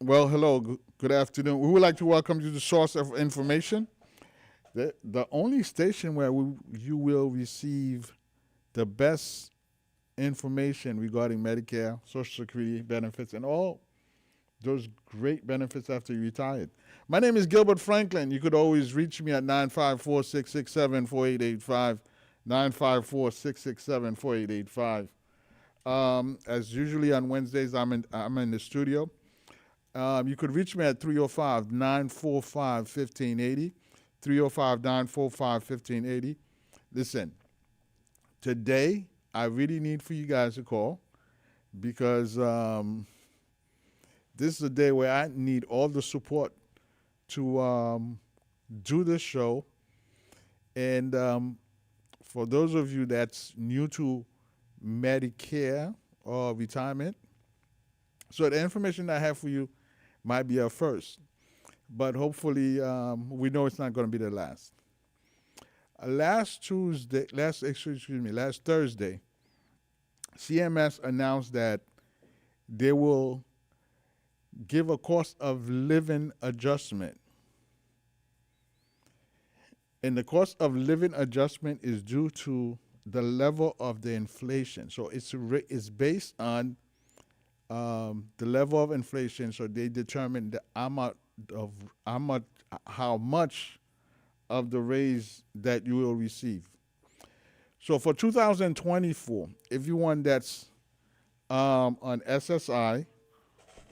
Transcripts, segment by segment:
Well, hello, good afternoon. We would like to welcome you to the Source of Information, the only station where you will receive the best information regarding Medicare, Social Security benefits, and all those great benefits after you retired. My name is Gilbert Franklin. You could always reach me at 954-667-4885, 954-667-4885. As usually on Wednesdays, I'm in the studio. You could reach me at 305 945 1580. 305 945 1580. Listen, today I really need for you guys to call because this is a day where I need all the support to do this show. And for those of you that's new to Medicare or retirement, so the information I have for you might be a first, but hopefully we know it's not going to be the last. Last Thursday, CMS announced that they will give a cost of living adjustment. And the cost of living adjustment is due to the level of the inflation. So it's based on the level of inflation. So they determine the amount of how much of the raise that you will receive. So for 2024, everyone that's on SSI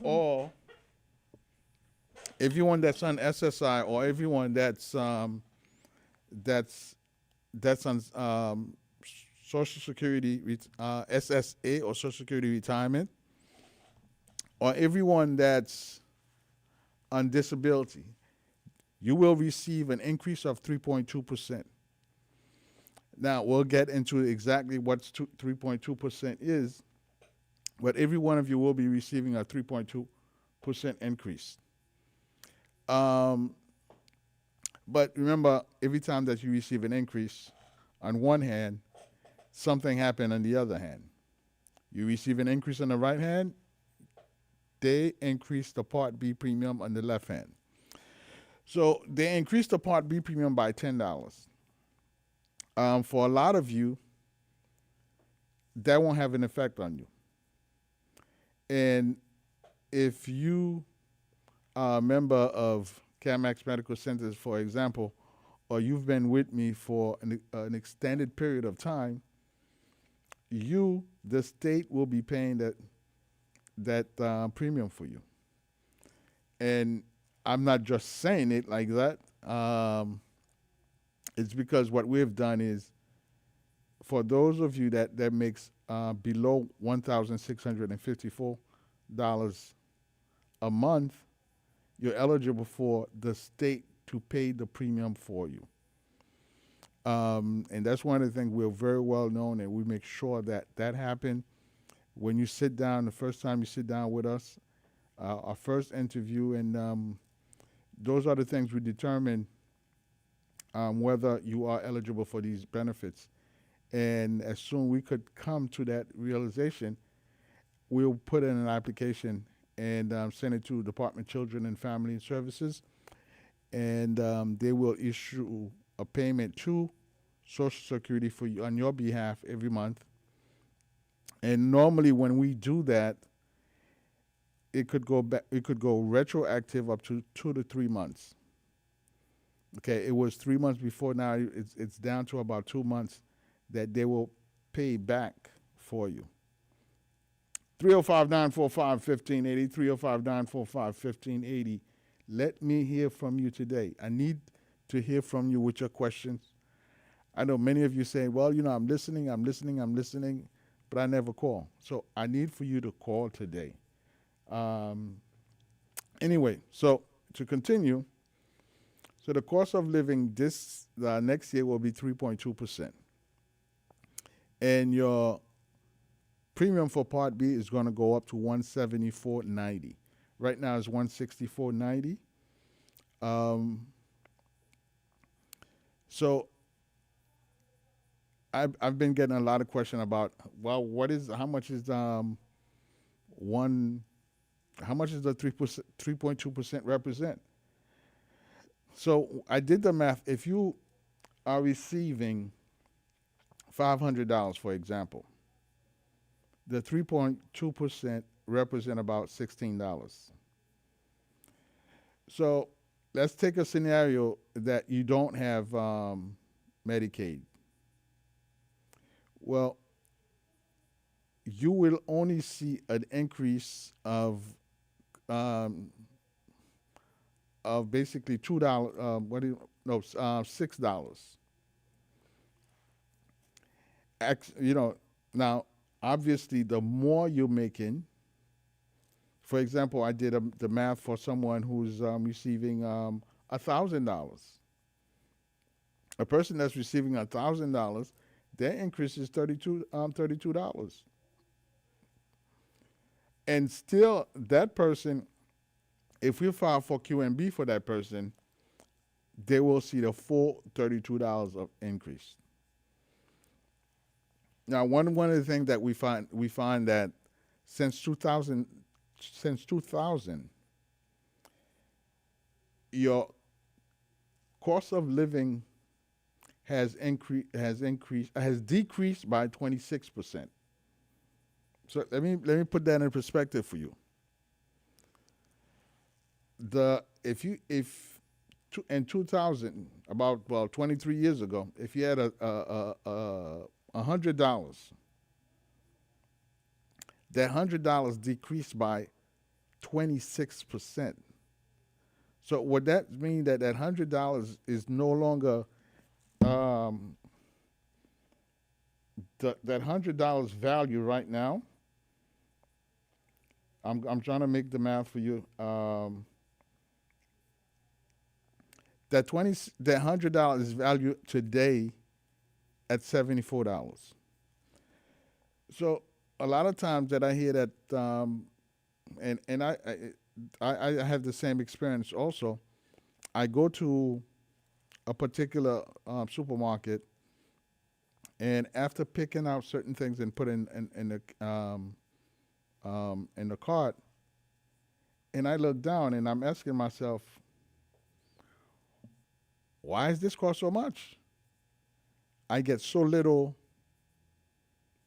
or everyone that's on SSI or everyone that's on Social Security SSA or Social Security retirement, or everyone that's on disability, you will receive an increase of 3.2%. Now, we'll get into exactly what 3.2% is, but every one of you will be receiving a 3.2% increase. But remember, every time that you receive an increase, on one hand, something happened on the other hand. You receive an increase on the right hand, they increase the Part B premium on the left hand. So they increased the Part B premium by $10. For a lot of you, that won't have an effect on you. And if you are a member of CAMAX Medical Centers, for example, or you've been with me for an extended period of time, the state will be paying that premium for you. And I'm not just saying it like that. It's because what we've done is, for those of you that makes below $1,654 a month, you're eligible for the state to pay the premium for you. And that's one of the things we're very well known, and we make sure that happens. When you sit down, the first time you sit down with us, our first interview, and those are the things we determine whether you are eligible for these benefits. And as soon we could come to that realization, we'll put in an application and send it to Department of Children and Family Services, and they will issue a payment to Social Security for you on your behalf every month. And normally, when we do that, it could go back. It could go retroactive up to 2 to 3 months. Okay, it was 3 months before. Now it's down to about 2 months that they will pay back for you. 305-945-1580, 305-945-1580. Let me hear from you today. I need to hear from you with your questions. I know many of you say, well, I'm listening, but I never call. So I need for you to call today. Anyway, so to continue, so the cost of living this next year will be 3.2%. And your premium for Part B is going to go up to $174.90. Right now it's $164.90. So I've been getting a lot of questions about, well, how much is one How much does the 3.2% represent? So I did the math. If you are receiving $500, for example, the 3.2% represent about $16. So let's take a scenario that you don't have Medicaid. Well, you will only see an increase um, of basically $2. What do you no $6. You know, now obviously the more you're making, for example, I did the math for someone who's receiving $1,000. A person that's receiving $1,000, their increase is $32, and still that person, if we file for QMB for that person, they will see the full $32 of increase. Now, one of the things that we find that since 2000 since 2000, your cost of living has decreased by 26%. So let me put that in perspective for you. The if you if In 2000, about, well, 23 years ago, if you had $100, that $100 decreased by 26%. So what that means, that $100 is no longer um, that $100 value right now. I'm trying to make the math for you. That $100 is valued today at $74. So a lot of times that I hear that, and I have the same experience also. I go to a particular supermarket, and after picking out certain things and put in the cart, and I look down and I'm asking myself, why is this cost so much? I get so little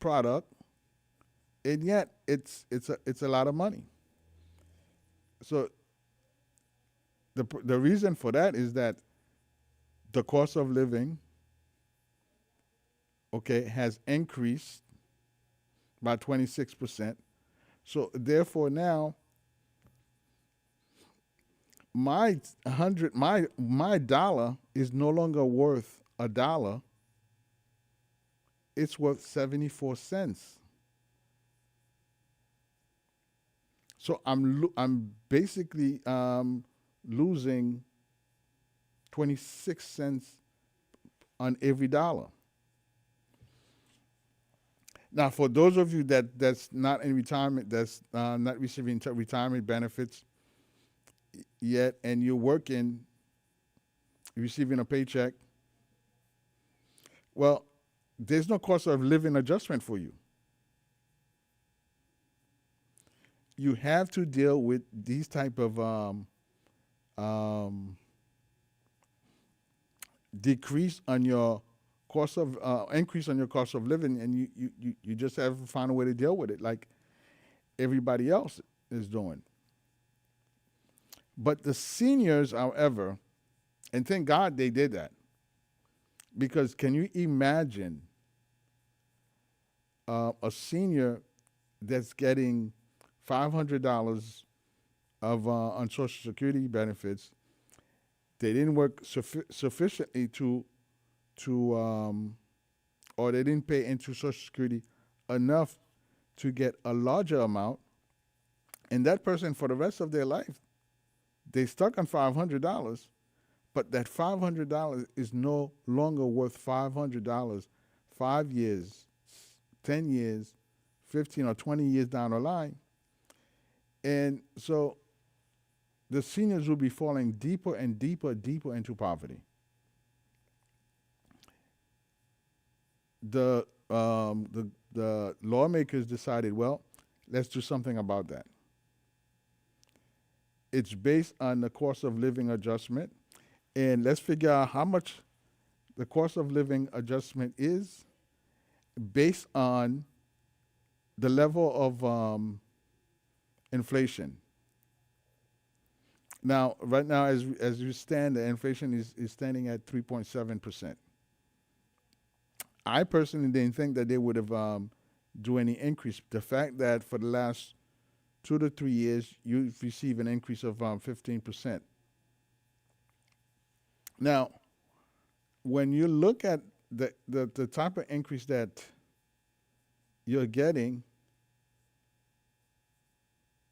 product, and yet it's a lot of money. So the reason for that is that the cost of living, okay, has increased by 26%. So therefore now my dollar is no longer worth a dollar. It's worth 74 cents. So I'm basically losing 26 cents on every dollar. Now, for those of you that's not in retirement, that's not receiving retirement benefits yet, and you're working, receiving a paycheck, well, there's no cost of living adjustment for you. You have to deal with these type of um, decrease on your cost of increase on your cost of living, and you just have to find a way to deal with it, like everybody else is doing. But the seniors, however, and thank God they did that, because can you imagine a senior that's getting $500 of on Social Security benefits? They didn't work sufficiently to or they didn't pay into Social Security enough to get a larger amount, and that person for the rest of their life they stuck on $500, but that $500 is no longer worth $500 5 years, 10 years, 15 or 20 years down the line, and so the seniors will be falling deeper and deeper into poverty. The lawmakers decided, well, let's do something about that. It's based on the cost of living adjustment. And let's figure out how much the cost of living adjustment is based on the level of inflation. Now, right now, as you stand, the inflation is standing at 3.7%. I personally didn't think that they would have do any increase. The fact that for the last 2 to 3 years you've received an increase of 15%. Now, when you look at the type of increase that you're getting,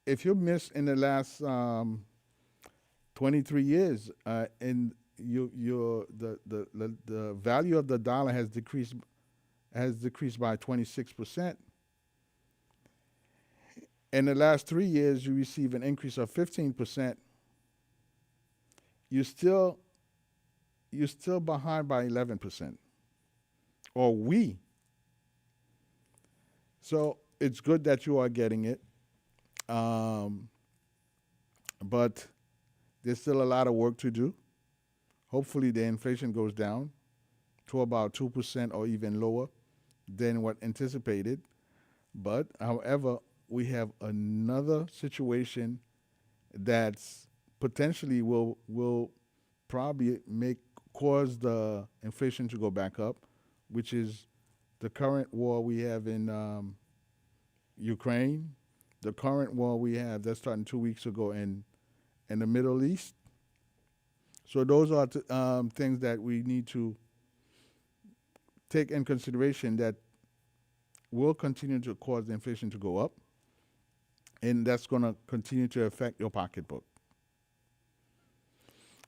if you miss in the last 23 years, and the value of the dollar has decreased by 26%. In the last 3 years, you receive an increase of 15%. You still you're still behind by 11%, or we. So it's good that you are getting it, um, but there's still a lot of work to do. Hopefully, the inflation goes down to about 2% or even lower than what anticipated. But however, we have another situation that's potentially will probably make cause the inflation to go back up, which is the current war we have in Ukraine, the current war we have that started 2 weeks ago in the Middle East. So those are things that we need to take in consideration that will continue to cause the inflation to go up, and that's going to continue to affect your pocketbook.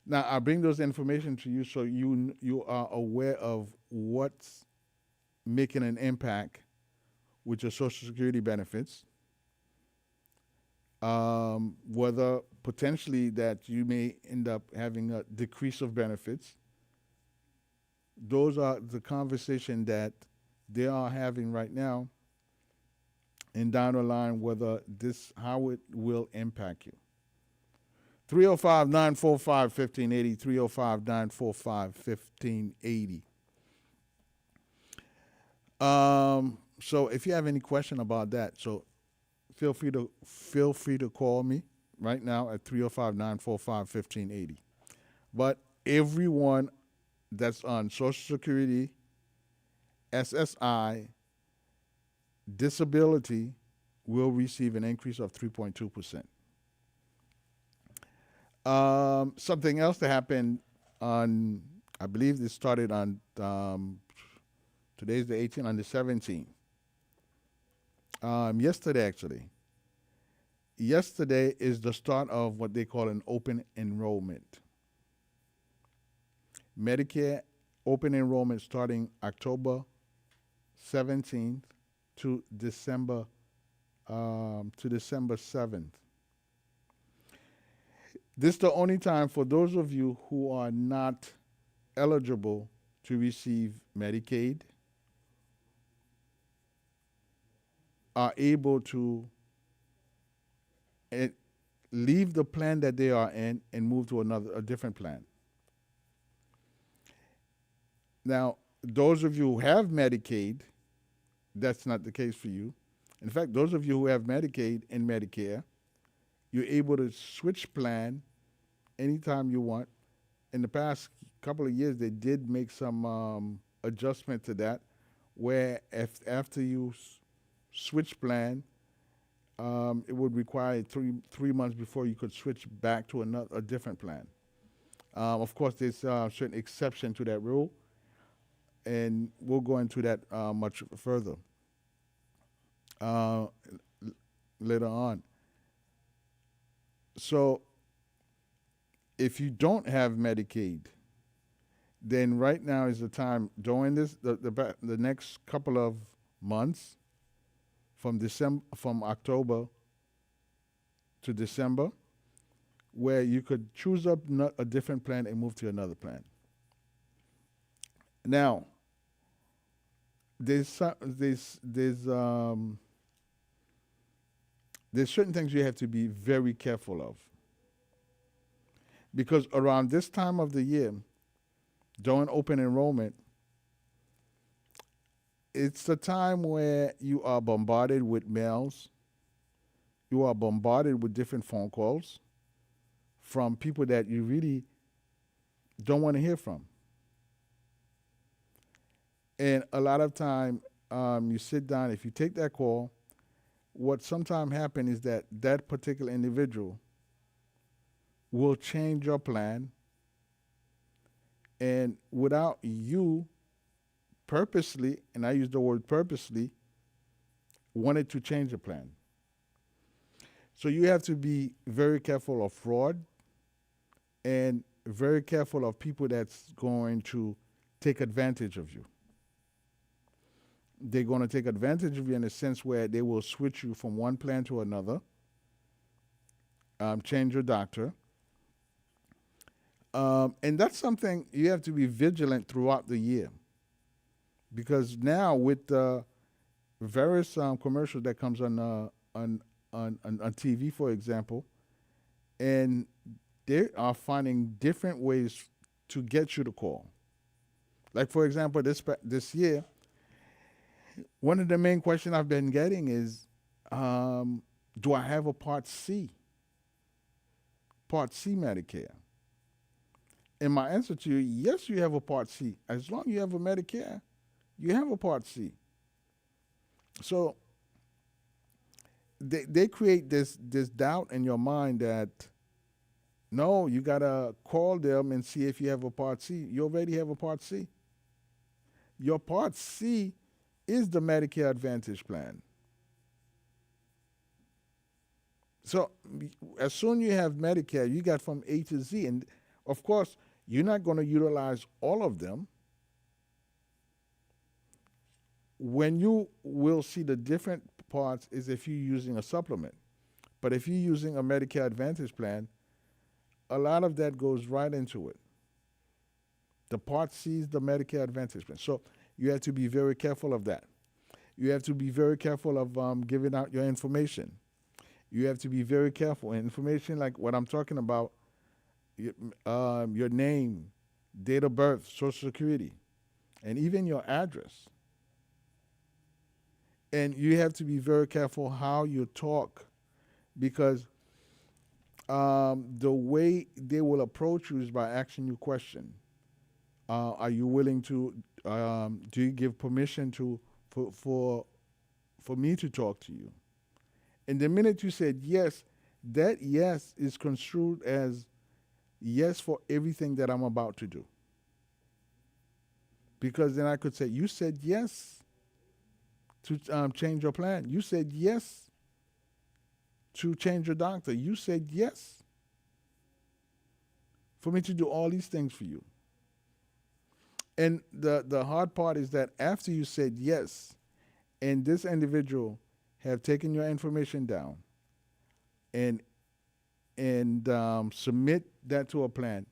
Now, I bring those information to you so you are aware of what's making an impact with your Social Security benefits, whether potentially that you may end up having a decrease of benefits. Those are the conversation that they are having right now, and down the line whether this how it will impact you. 305-945-1580, 305-945-1580. So if you have any question about that, so feel free to call me right now at 305-945-1580. But everyone that's on Social Security, SSI, disability will receive an increase of 3.2%. Something else that happened on, I believe this started on, today's the 18th, on the 17th. Yesterday, actually. Yesterday is the start of what they call an open enrollment. Medicare open enrollment starting October 17th to December 7th. This is the only time for those of you who are not eligible to receive Medicaid are able to leave the plan that they are in and move to a different plan. Now, those of you who have Medicaid, that's not the case for you. In fact, those of you who have Medicaid and Medicare, you're able to switch plan anytime you want. In the past couple of years, they did make some adjustment to that, where if after you switch plan, it would require three months before you could switch back to a different plan. Of course, there's a certain exception to that rule, and we'll go into that much further later on. So if you don't have Medicaid, then right now is the time during the next couple of months, from October to December, where you could choose up a different plan and move to another plan. Now, there's certain things you have to be very careful of. because around this time of the year, during open enrollment, it's the time where you are bombarded with mails, you are bombarded with different phone calls from people that you really don't want to hear from. And a lot of time, you sit down. If you take that call, what sometimes happens is that that particular individual will change your plan, and without you purposely, and I use the word purposely, wanted to change the plan. So you have to be very careful of fraud and very careful of people that's going to take advantage of you. They're going to take advantage of you in a sense where they will switch you from one plan to another, change your doctor. And that's something you have to be vigilant throughout the year. Because now with the various commercials that comes on TV, for example, and they are finding different ways to get you to call. Like for example, this year, one of the main questions I've been getting is, do I have a Part C? Part C Medicare. And my answer to you, yes, you have a Part C. As long as you have a Medicare, you have a Part C. So they create this doubt in your mind that no, you gotta call them and see if you have a Part C. You already have a Part C. Your Part C is the Medicare Advantage plan. So as soon as you have Medicare, you got from A to Z, and of course you're not going to utilize all of them. When you will see the different parts is if you're using a supplement. But if you're using a Medicare Advantage plan, a lot of that goes right into it. The Part C is the Medicare Advantage plan. So you have to be very careful of that. You have to be very careful of giving out your information. You have to be very careful. And information like what I'm talking about, your name, date of birth, social security, and even your address. And you have to be very careful how you talk, because the way they will approach you is by asking you questions. Are you willing to? Do you give permission to for me to talk to you? And the minute you said yes, that yes is construed as yes for everything that I'm about to do. Because then I could say, you said yes to change your plan. You said yes to change your doctor. You said yes for me to do all these things for you. And the hard part is that after you said yes, and this individual have taken your information down and submit that to a plan,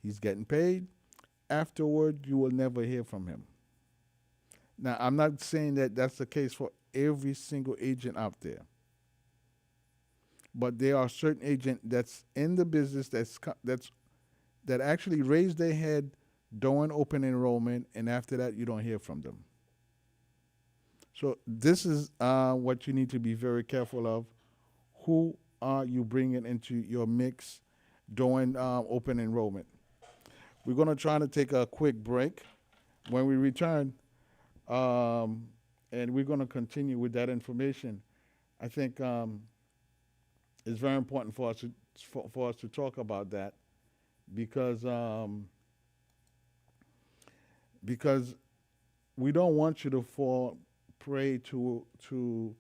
he's getting paid. Afterward, you will never hear from him. Now, I'm not saying that that's the case for every single agent out there, but there are certain agents that's in the business that actually raise their head during open enrollment, and after that, you don't hear from them. So this is what you need to be very careful of. Who are you bringing into your mix during open enrollment? We're going to try to take a quick break. When we return, and we're going to continue with that information, I think it's very important for us to talk about that, because we don't want you to fall prey to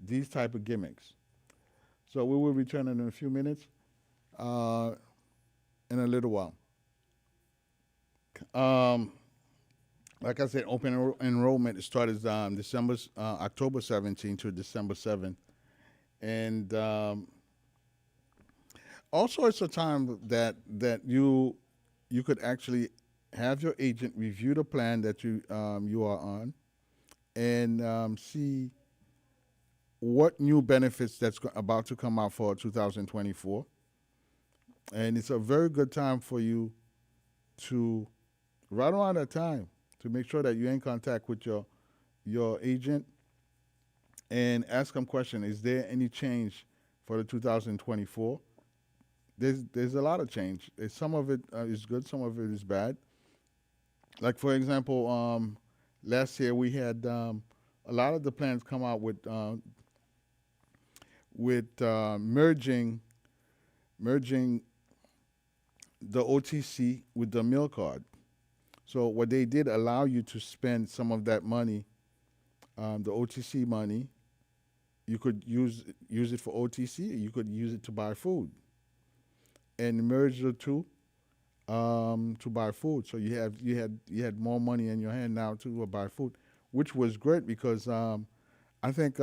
these type of gimmicks. So we will return in a few minutes, in a little while. Like I said, open enrollment started October 17th to December 7th, and also it's a time that you could actually have your agent review the plan that you are on, and see what new benefits that's about to come out for 2024. And it's a very good time for you to, right around that time, to make sure that you're in contact with your agent and ask them question, is there any change for the 2024? There's a lot of change. Some of it is good, some of it is bad. Like for example, last year we had a lot of the plans come out with merging the OTC with the meal card. So what they did allow you to spend some of that money, the OTC money. You could use it for OTC. Or you could use it to buy food, and merge the two to buy food. So you had more money in your hand now to buy food, which was great because I think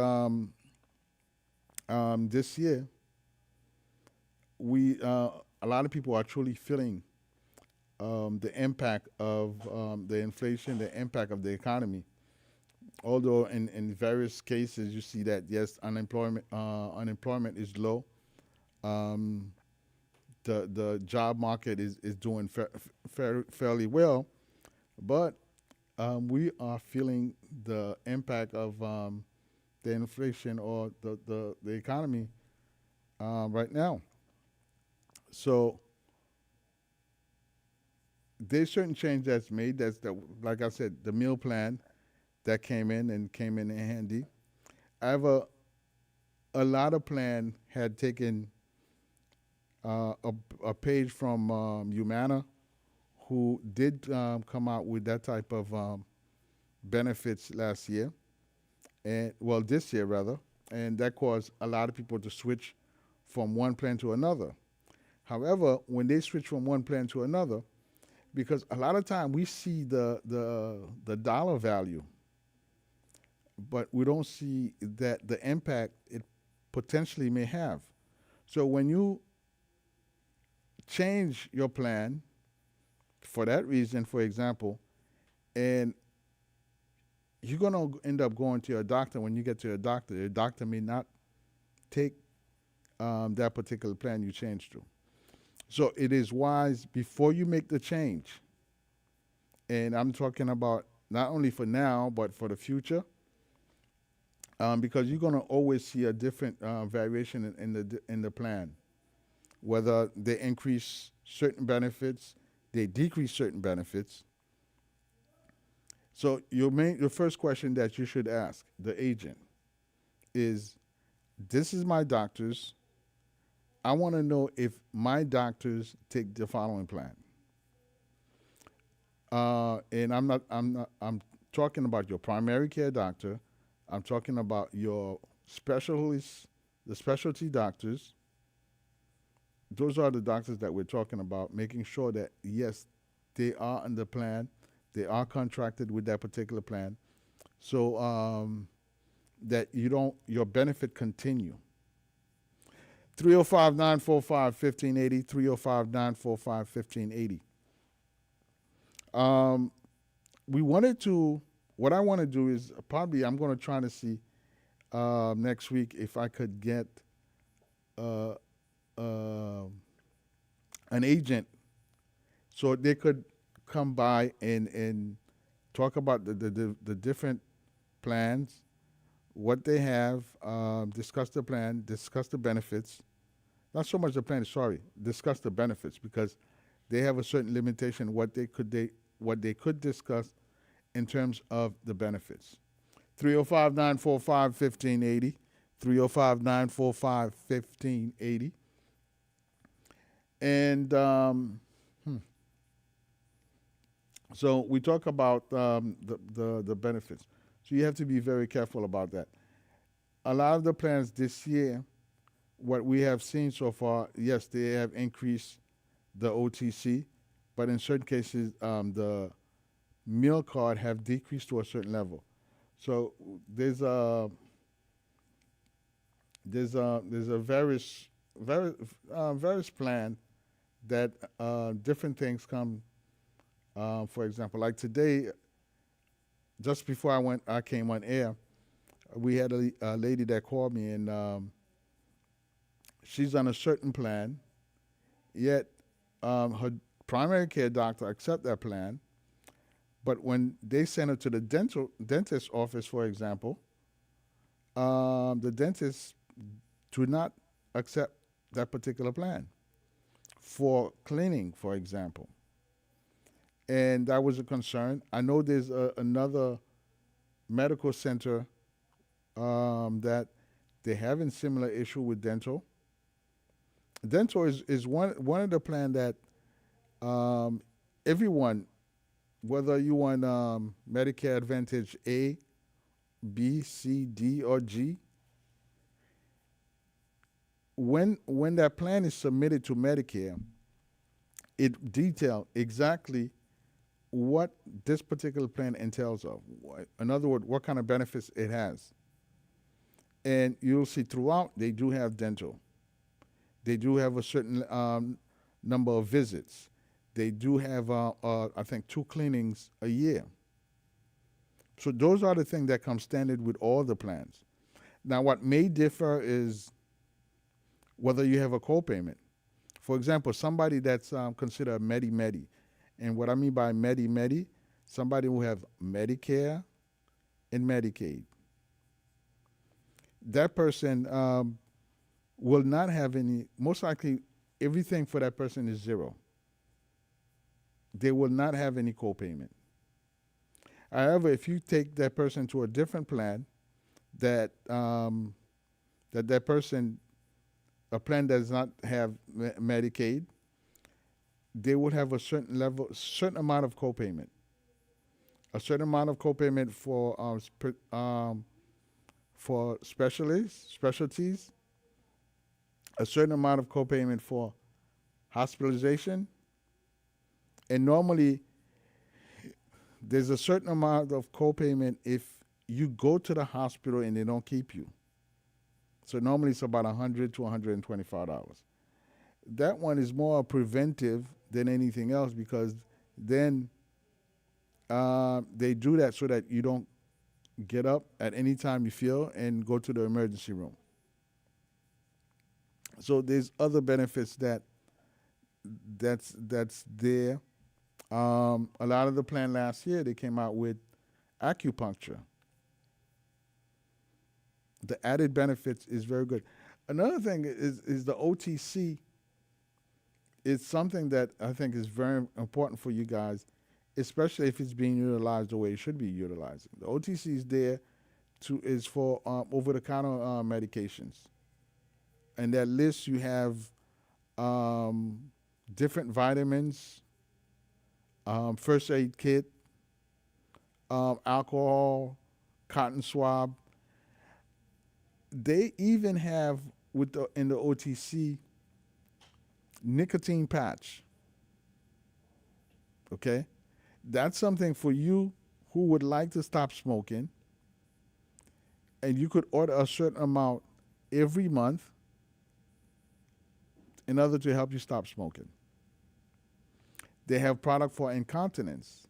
this year we a lot of people are truly feeling the impact of the inflation, the impact of the economy. Although in various cases you see that yes, unemployment is low. Um, the job market is doing fairly well, but we are feeling the impact of the inflation or the economy right now. So there's certain change that's made. That's the like I said, the meal plan that came in handy. I have a lot of plan had taken a page from Humana, who did come out with that type of benefits last year, and well, this year rather, and that caused a lot of people to switch from one plan to another. However, when they switch from one plan to another, because a lot of time we see the dollar value, but we don't see that the impact it potentially may have. So when you change your plan for that reason, for example, and you're going to end up going to your doctor. When you get to your doctor may not take that particular plan you changed to. So it is wise before you make the change, and I'm talking about not only for now, but for the future, because you're going to always see a different variation in the plan. Whether they increase certain benefits, they decrease certain benefits. So your first question that you should ask the agent is, "This is my doctor's. I want to know if my doctors take the following plan." And I'm talking about your primary care doctor. I'm talking about your specialists, the specialty doctors. Those are the doctors that we're talking about, making sure that yes, they are on the plan, they are contracted with that particular plan, so that you don't your benefit continue. 305-945-1580, 305-945-1580. Um, we wanted to. What I want to do is probably I'm going to try to see next week if I could get uh, uh, an agent so they could come by and talk about the different plans, what they have, discuss the plan, discuss the benefits. Not so much the plan, sorry, discuss the benefits because they have a certain limitation what they could discuss in terms of the benefits. 305-945-1580, 305-945-1580. And so we talk about the benefits. So you have to be very careful about that. A lot of the plans this year, what we have seen so far, yes, they have increased the OTC, but in certain cases, the meal card have decreased to a certain level. So there's a various plan that different things come. For example, like today, just before I came on air, we had a lady that called me, and she's on a certain plan, Yet her primary care doctor accept that plan, but when they send her to the dentist office, for example, the dentist do not accept that particular plan for cleaning, for example. And that was a concern. I know there's another medical center that they having similar issue with dental. Dental is one of the plan that um, everyone, whether you want Medicare Advantage A, B, C, D, or G, when that plan is submitted to Medicare, it details exactly what this particular plan entails of. In other words, what kind of benefits it has. And you'll see throughout they do have dental. They do have a certain number of visits. They do have, I think, 2 cleanings a year. So those are the things that come standard with all the plans. Now, what may differ is whether you have a copayment. For example, somebody that's considered Medi-Medi. And what I mean by Medi-Medi, somebody who have Medicare and Medicaid. That person will not have any, most likely everything for that person is zero. They will not have any copayment. However, if you take that person to a different plan, that that person, a plan that does not have Medicaid, they will have a certain level, certain amount of copayment, a certain amount of copayment for specialties, a certain amount of copayment for hospitalization, and normally there's a certain amount of copayment if you go to the hospital and they don't keep you. So normally it's about $100 to $125. That one is more preventive than anything else because then they do that so that you don't get up at any time you feel and go to the emergency room. So there's other benefits that's there. A lot of the plan last year they came out with acupuncture. The added benefits is very good. Another thing is the OTC is something that I think is very important for you guys, especially if it's being utilized the way it should be utilized. The OTC is there is for over-the-counter medications, and that list you have different vitamins, first aid kit, alcohol, cotton swab. They even have in the OTC nicotine patch. Okay, that's something for you who would like to stop smoking, and you could order a certain amount every month in order to help you stop smoking. They have product for incontinence.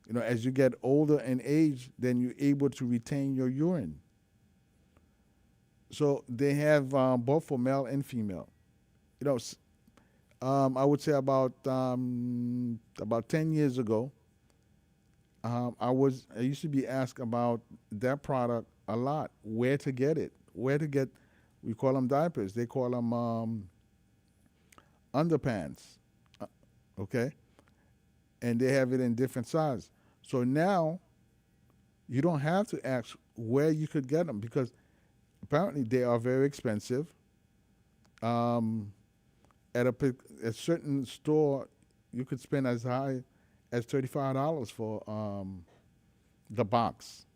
You know, as you get older in age, then you're able to retain your urine. So they have both for male and female. You know, I would say about 10 years ago, I used to be asked about that product a lot. Where to get it? Where to get? We call them diapers. They call them underpants. Okay, and they have it in different sizes. So now you don't have to ask where you could get them because apparently they are very expensive. At a certain store, you could spend as high as $35 for the box.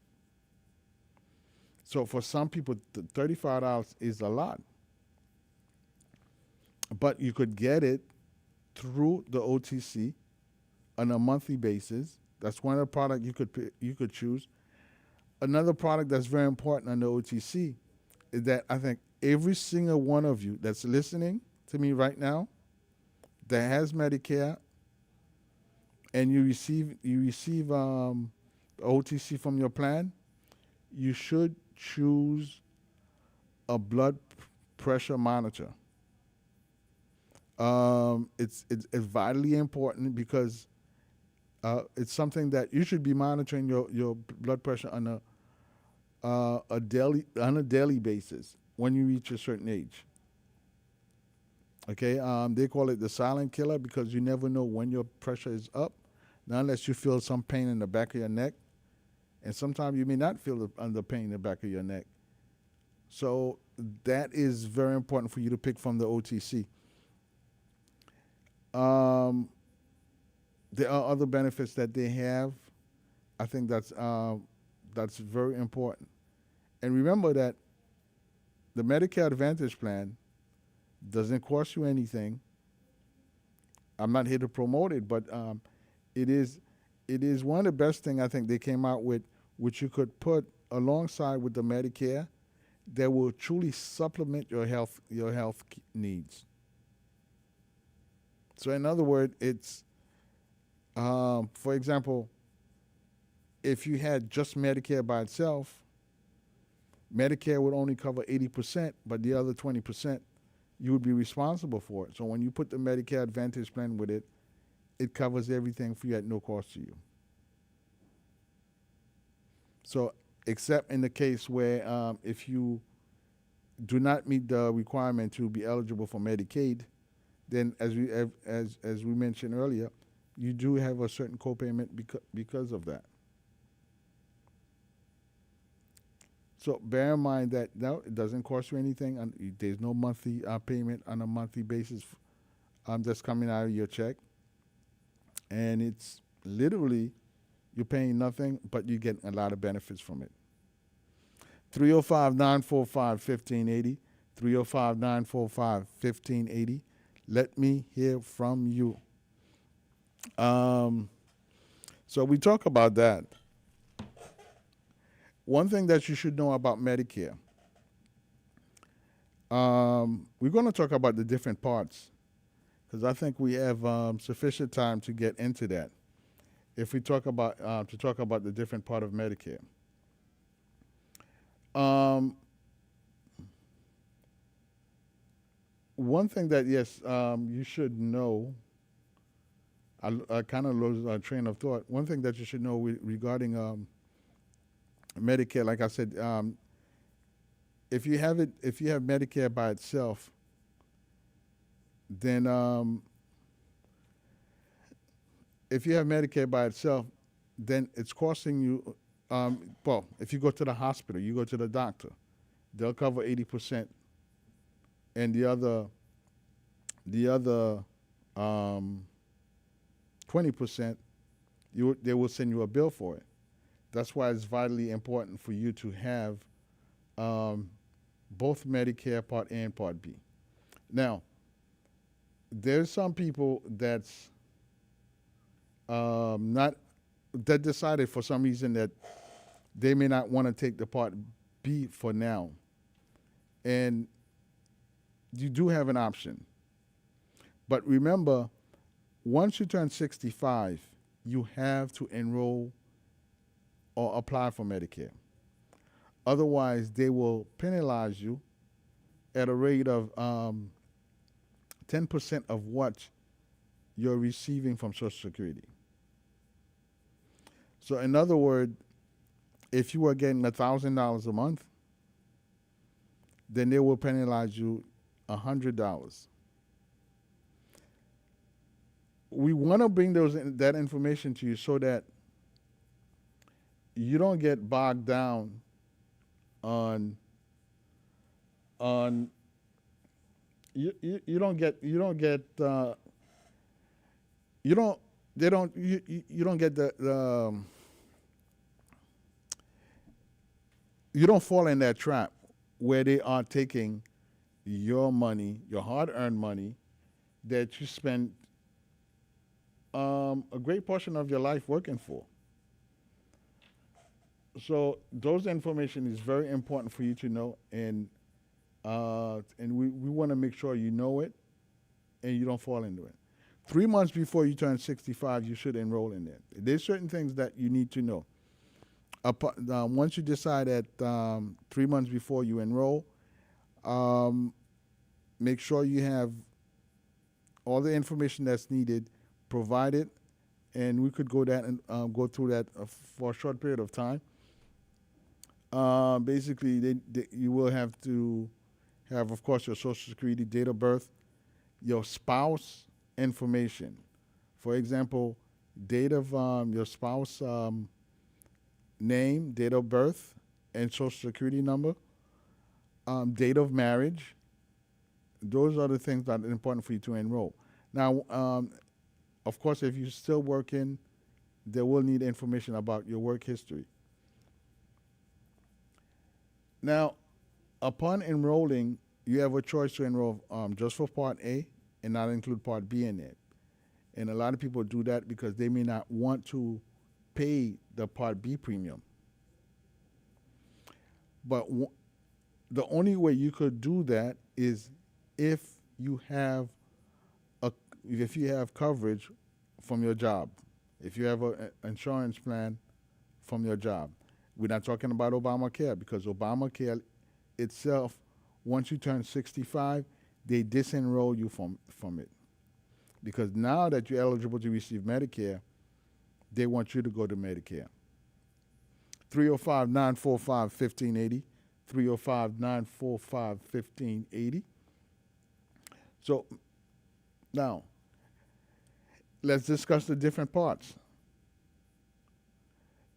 So for some people, $35 is a lot, but you could get it through the OTC on a monthly basis. That's one of the products you could choose. Another product that's very important on the OTC is that I think every single one of you that's listening to me right now that has Medicare and you receive OTC from your plan, you should choose a blood pressure monitor. It's vitally important because it's something that you should be monitoring your blood pressure on a daily basis when you reach a certain age. Okay, they call it the silent killer because you never know when your pressure is up, not unless you feel some pain in the back of your neck, and sometimes you may not feel the pain in the back of your neck. So that is very important for you to pick from the OTC. Um, there are other benefits that they have. I think that's very important. And remember that the Medicare Advantage plan doesn't cost you anything. I'm not here to promote it, but it is it is one of the best thing I think they came out with, which you could put alongside with the Medicare that will truly supplement your health needs. So in other words, it's for example, if you had just Medicare by itself, Medicare would only cover 80%, but the other 20% you would be responsible for it. So when you put the Medicare Advantage plan with it, it covers everything for you at no cost to you. So except in the case where if you do not meet the requirement to be eligible for Medicaid, then as we mentioned earlier, you do have a certain copayment because of that. So bear in mind that no, it doesn't cost you anything, and there's no monthly payment on a monthly basis that's coming out of your check, and it's literally you're paying nothing, but you get a lot of benefits from it. 305-945-1580, 305-945-1580. Let me hear from you. Um, so we talk about that. One thing that you should know about Medicare, we're going to talk about the different parts because I think we have sufficient time to get into that. If we talk about to talk about the different part of Medicare, um, one thing that yes you should know. I kind of lost a train of thought. One thing that you should know regarding Medicare, like I said, if you have Medicare by itself, then if you have Medicare by itself, then it's costing you. Well, if you go to the hospital, you go to the doctor, they'll cover 80%, and the other 20%, they will send you a bill for it. That's why it's vitally important for you to have um, both Medicare Part A and Part B. Now, there's some people not that decided for some reason that they may not want to take the Part B for now, and you do have an option. But remember, once you turn 65, you have to enroll or apply for Medicare. Otherwise, they will penalize you at a rate of 10% of what you're receiving from Social Security. So, in other words, if you are getting $1,000 a month, then they will penalize you $100. We want to bring that information to you so that you don't get bogged down on on you don't get you don't they don't you don't get you don't fall in that trap where they are taking your money, your hard-earned money that you spend a great portion of your life working for. So those information is very important for you to know, and we want to make sure you know it and you don't fall into it. 3 months before you turn 65, you should enroll in it. There's certain things that you need to know. Once you decide that 3 months before you enroll, make sure you have all the information that's needed, provide it, and we could go through that for a short period of time. Basically, you will have to have, of course, your social security, date of birth, your spouse information. For example, date of your spouse name, date of birth, and social security number, date of marriage. Those are the things that are important for you to enroll. Now, of course, if you're still working, they will need information about your work history. Now, upon enrolling, you have a choice to enroll just for Part A and not include Part B in it. And a lot of people do that because they may not want to pay the Part B premium. But the only way you could do that is if you have a if you have coverage from your job, if you have an insurance plan from your job. We're not talking about Obamacare because Obamacare itself, once you turn 65, they disenroll you from it. Because now that you're eligible to receive Medicare, they want you to go to Medicare. 305 945 1580. 305 945 1580. So now, let's discuss the different parts.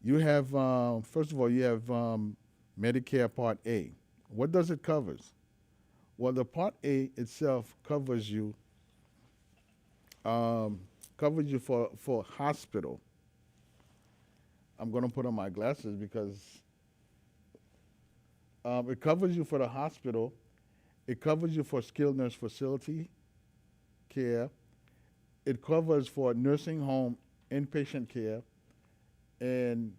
You have, first of all, you have Medicare Part A. What does it cover? Well, the Part A itself covers you for hospital. I'm going to put on my glasses because it covers you for the hospital. It covers you for skilled nurse facility care. It covers for nursing home inpatient care and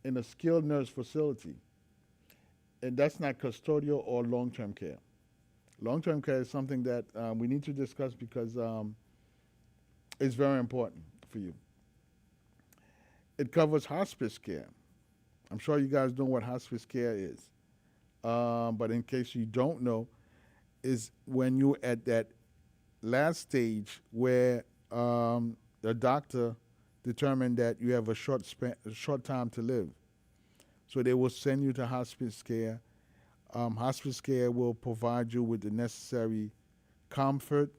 in a skilled nurse facility. And that's not custodial or long-term care. Long-term care is something that we need to discuss because it's very important for you. It covers hospice care. I'm sure you guys know what hospice care is. But in case you don't know, is when you're at that last stage where the doctor determined that you have a short time to live. So they will send you to hospice care. Hospice care will provide you with the necessary comfort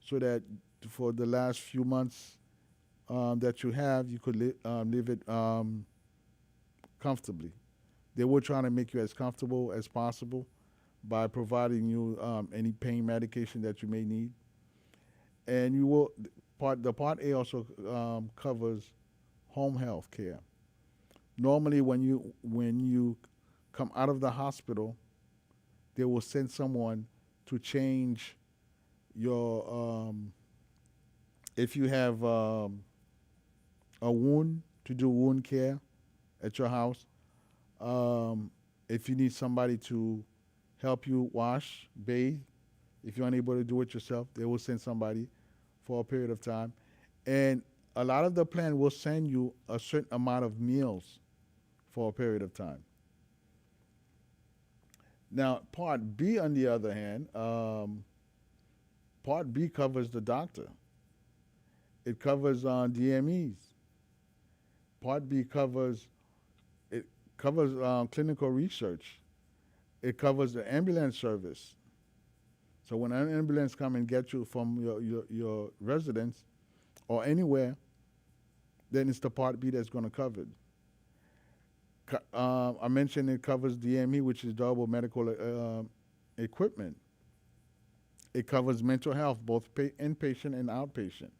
so that for the last few months that you have, you could live it comfortably. They will try to make you as comfortable as possible by providing you any pain medication that you may need. And you will the Part A also covers home health care. Normally, when you come out of the hospital, they will send someone to change your if you have a wound, to do wound care at your house. If you need somebody to help you wash, bathe, if you're unable to do it yourself, they will send somebody for a period of time. And a lot of the plan will send you a certain amount of meals for a period of time. Now, Part B, on the other hand, Part B covers the doctor. It covers DMEs. Part B covers clinical research. It covers the ambulance service. So when an ambulance come and get you from your residence or anywhere, then it's the Part B that's going to cover it. I mentioned it covers DME, which is durable medical equipment. It covers mental health, both inpatient and outpatient.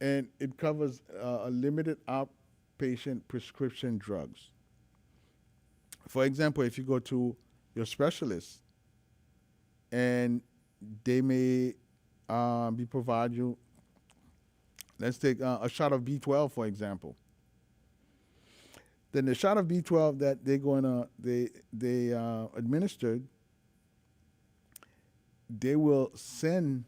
And it covers a limited outpatient prescription drugs. For example, if you go to your specialist and they may be provide you, let's take a shot of B12, for example. Then the shot of B12 that they administered, they will send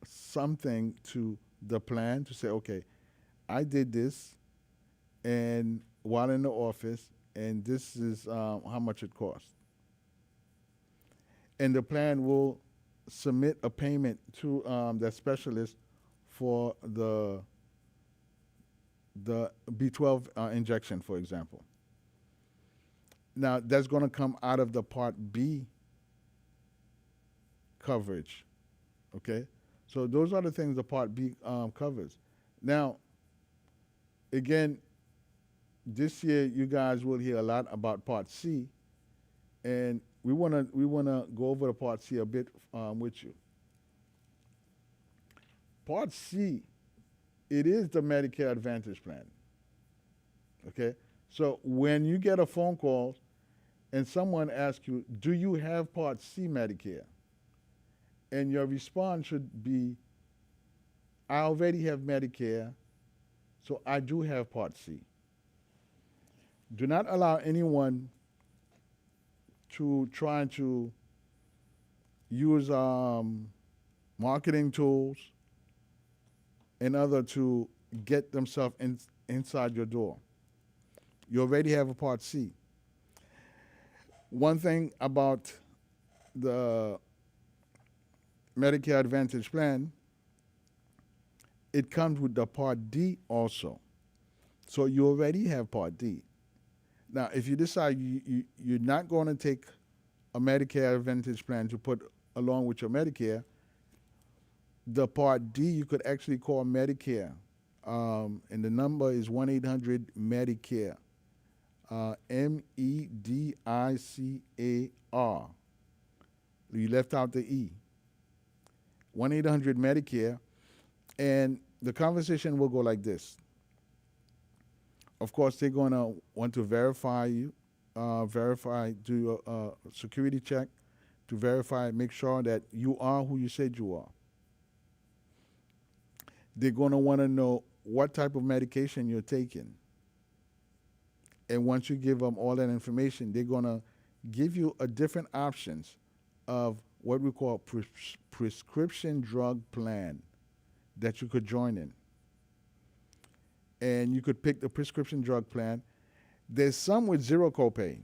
something to the plan to say, okay, I did this, and while in the office, and this is how much it cost. And the plan will submit a payment to that specialist for the B12 injection, for example. Now that's going to come out of the Part B coverage. Okay, so those are the things the Part B covers. Now, again, this year you guys will hear a lot about Part C, and we wanna go over the Part C a bit with you. Part C, it is the Medicare Advantage plan. Okay, so when you get a phone call and someone asks you, "Do you have Part C Medicare?" and your response should be, "I already have Medicare, so I do have Part C." Do not allow anyone to try to use marketing tools and other to get themselves inside your door. You already have a Part C. One thing about the Medicare Advantage plan, it comes with the Part D also. So you already have Part D. Now, if you decide you're not going to take a Medicare Advantage plan to put along with your Medicare, the Part D you could actually call Medicare, and the number is 1-800-MEDICARE, MEDICAR. You left out the E. 1-800-MEDICARE, and the conversation will go like this. Of course, they're going to want to verify you, do a security check to verify, make sure that you are who you said you are. They're going to want to know what type of medication you're taking. And once you give them all that information, they're going to give you a different options of what we call prescription drug plan that you could join in. And you could pick the prescription drug plan. There's some with zero copay.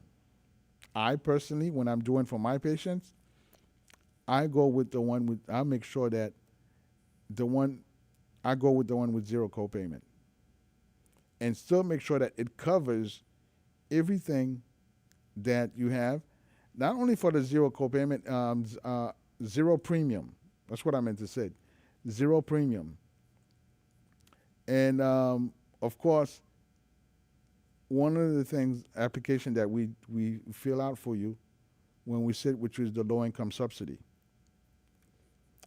I personally, when I'm doing for my patients, I go with the one with, I make sure that I go with the one with zero copayment. And still make sure that it covers everything that you have. Not only for the zero copayment, zero premium. That's what I meant to say. Zero premium. And of course, one of the things, application that we fill out for you when we sit, which is the low income subsidy.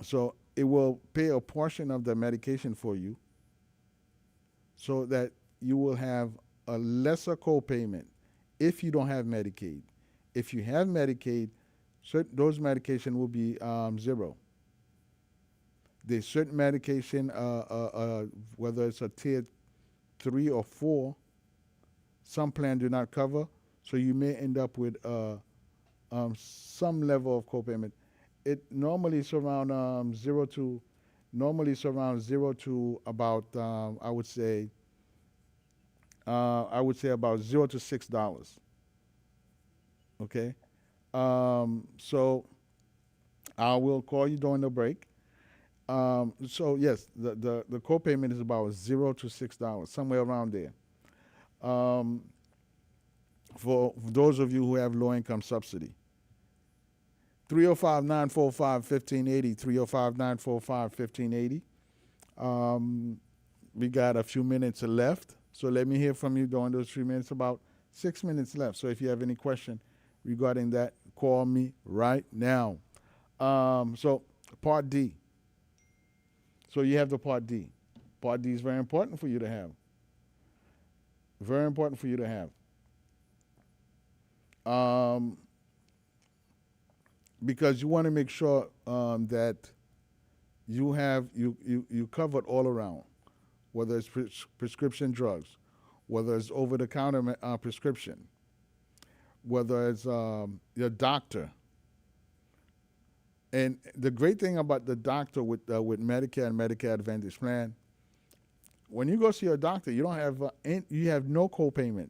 So it will pay a portion of the medication for you so that you will have a lesser copayment if you don't have Medicaid. If you have Medicaid, those medication will be zero. There's certain medication, whether it's a tier 3 or 4, some plans do not cover, so you may end up with some level of copayment. It normally is around zero to about I would say about $0 to $6. Okay, so I will call you during the break. So yes, the copayment is about $0 to $6, somewhere around there. For those of you who have low income subsidy. 305-945-1580, 305-945-1580. We got a few minutes left, so let me hear from you during those 3 minutes, about 6 minutes left. So if you have any question regarding that, call me right now. So Part D. So you have the Part D. Part D is very important for you to have. Very important for you to have. Because you want to make sure that you covered all around, whether it's prescription drugs, whether it's over-the-counter prescription, whether it's your doctor. And the great thing about the doctor with Medicare and Medicare Advantage plan, when you go see your doctor, you don't have you have no copayment.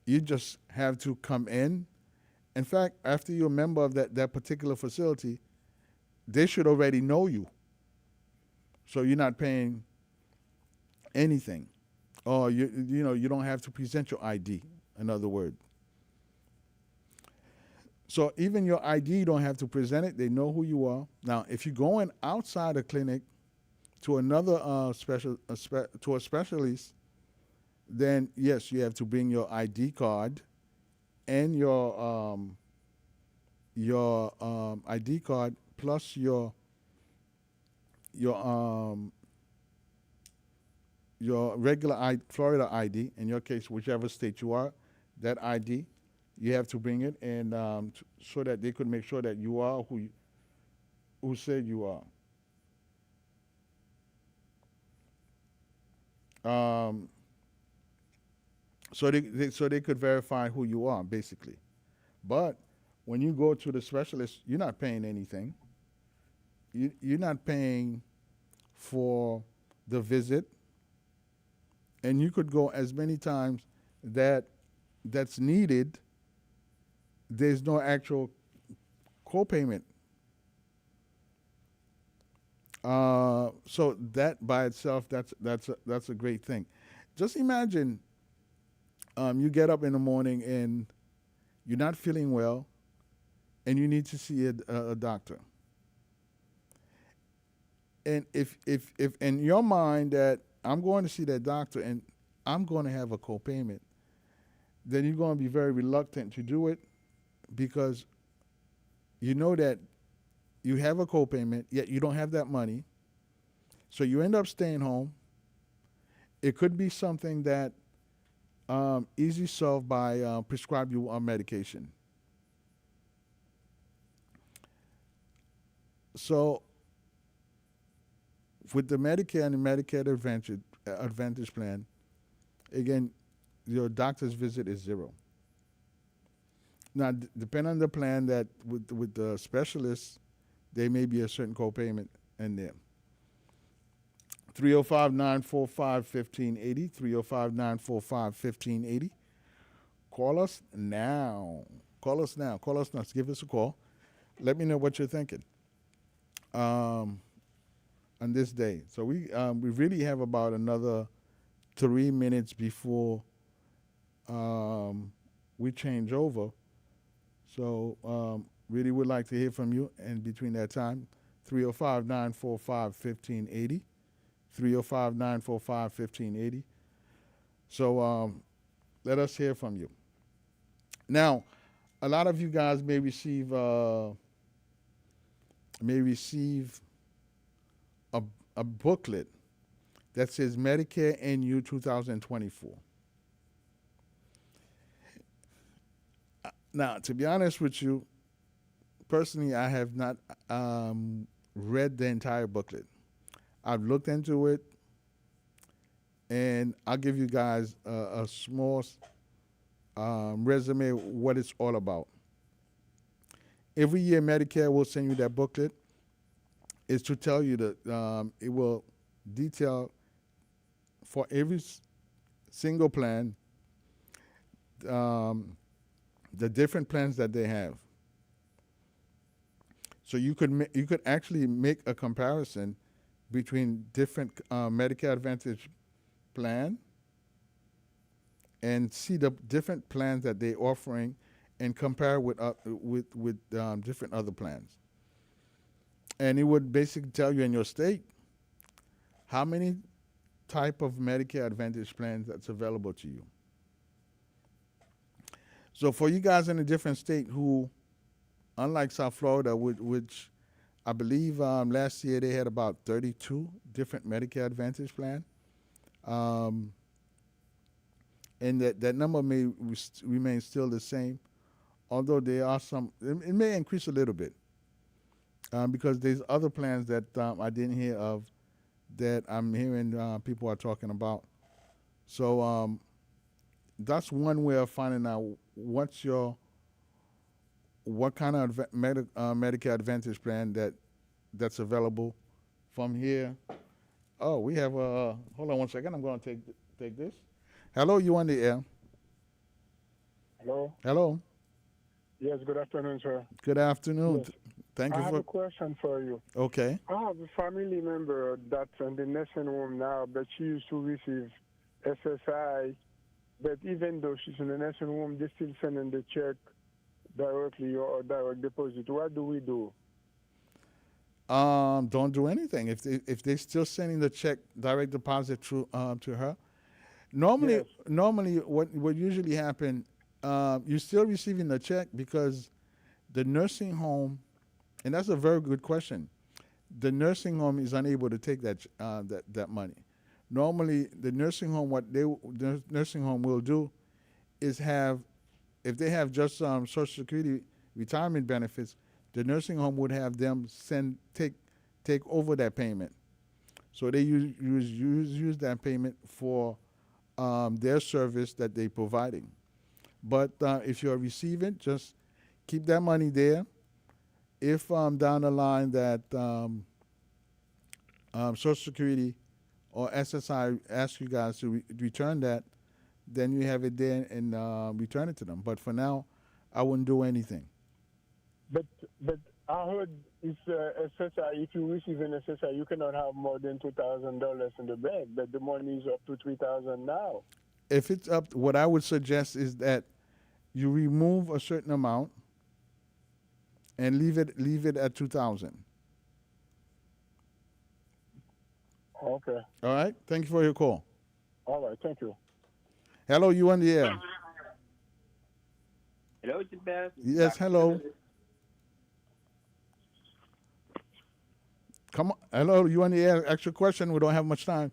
You just have to come in. In fact, after you're a member of that particular facility, they should already know you, so you're not paying anything, or you don't have to present your ID. In other words, so even your ID you don't have to present it. They know who you are. Now, if you're going outside the clinic to another to a specialist, then yes, you have to bring your ID card and your ID card plus your your regular Florida ID. In your case, whichever state you are, that ID, you have to bring it, and so that they could make sure that you are who said you are. So they could verify who you are, basically. But when you go to the specialist, you're not paying anything. You're not paying for the visit, and you could go as many times that that's needed. There's no actual co-payment. So that by itself, that's a great thing. Just imagine, you get up in the morning and you're not feeling well, and you need to see a doctor. And if in your mind that I'm going to see that doctor and I'm going to have a co-payment, then you're going to be very reluctant to do it, because you know that you have a co-payment, yet you don't have that money. So you end up staying home. It could be something that easy solved by prescribe you a medication. So with the Medicare and the Medicare Advantage plan, again, your doctor's visit is zero. Now, depending on the plan, that with the specialist, there may be a certain copayment in there. 305-945-1580, 305-945-1580. Call us now. Call us now. Call us now. Give us a call. Let me know what you're thinking on this day. So we really have about another 3 minutes before we change over. So really would like to hear from you. And between that time, 305-945-1580, 305-945-1580. So let us hear from you. Now, a lot of you guys may receive a, a booklet that says Medicare NU 2024. Now, to be honest with you, personally, I have not read the entire booklet. I've looked into it, and I'll give you guys a small resume what it's all about. Every year, Medicare will send you that booklet. It's to tell you that it will detail for every single plan the different plans that they have. So you could actually make a comparison between different Medicare Advantage plan and see the different plans that they're offering and compare with different other plans. And it would basically tell you in your state how many type of Medicare Advantage plans that's available to you. So for you guys in a different state who, unlike South Florida, which I believe last year they had about 32 different Medicare Advantage plans, and that number may remain still the same, although there are some, it may increase a little bit, because there's other plans that I didn't hear of that I'm hearing people are talking about. So that's one way of finding out what kind of Medicare Advantage plan that's available from here. Oh, we have hold on one second. I'm going to take this. Hello, you on the air? Hello. Hello. Yes. Good afternoon, sir. Good afternoon. Yes. Thank I you have a for. question for you. Okay. I have a family member that's in the nursing home now, but she used to receive SSI. But even though she's in the nursing home, they still sending the check directly or direct deposit. What do we do? Don't do anything if they're still sending the check direct deposit through to her. Yes. Normally, what usually happen, you're still receiving the check because the nursing home, and that's a very good question. The nursing home is unable to take that money. Normally, the nursing home will do is have, if they have just Social Security retirement benefits, the nursing home would have them take over that payment. So they use that payment for their service that they're providing. But if you're receiving, just keep that money there. If down the line that Social Security or SSI ask you guys to return that, then you have it there and return it to them. But for now, I wouldn't do anything. But but I heard it's SSI. If you receive an SSI, you cannot have more than $2,000 in the bank. But the money is up to 3,000 now. If it's up, what I would suggest is that you remove a certain amount and leave it at 2,000. Okay. All right. Thank you for your call. All right. Thank you. Hello, you on the air? Hello, Gilbert. Yes. Hello. Come on. Hello, you on the air? Ask your question. We don't have much time.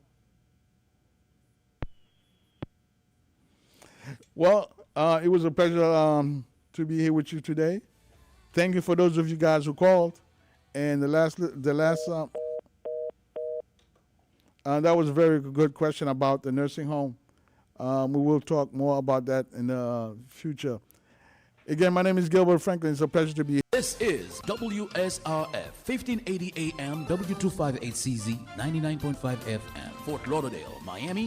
Well, it was a pleasure to be here with you today. Thank you for those of you guys who called. And the last that was a very good question about the nursing home. We will talk more about that in the future. Again, my name is Gilbert Franklin. It's a pleasure to be here. This is WSRF 1580 AM W258CZ 99.5 FM Fort Lauderdale, Miami.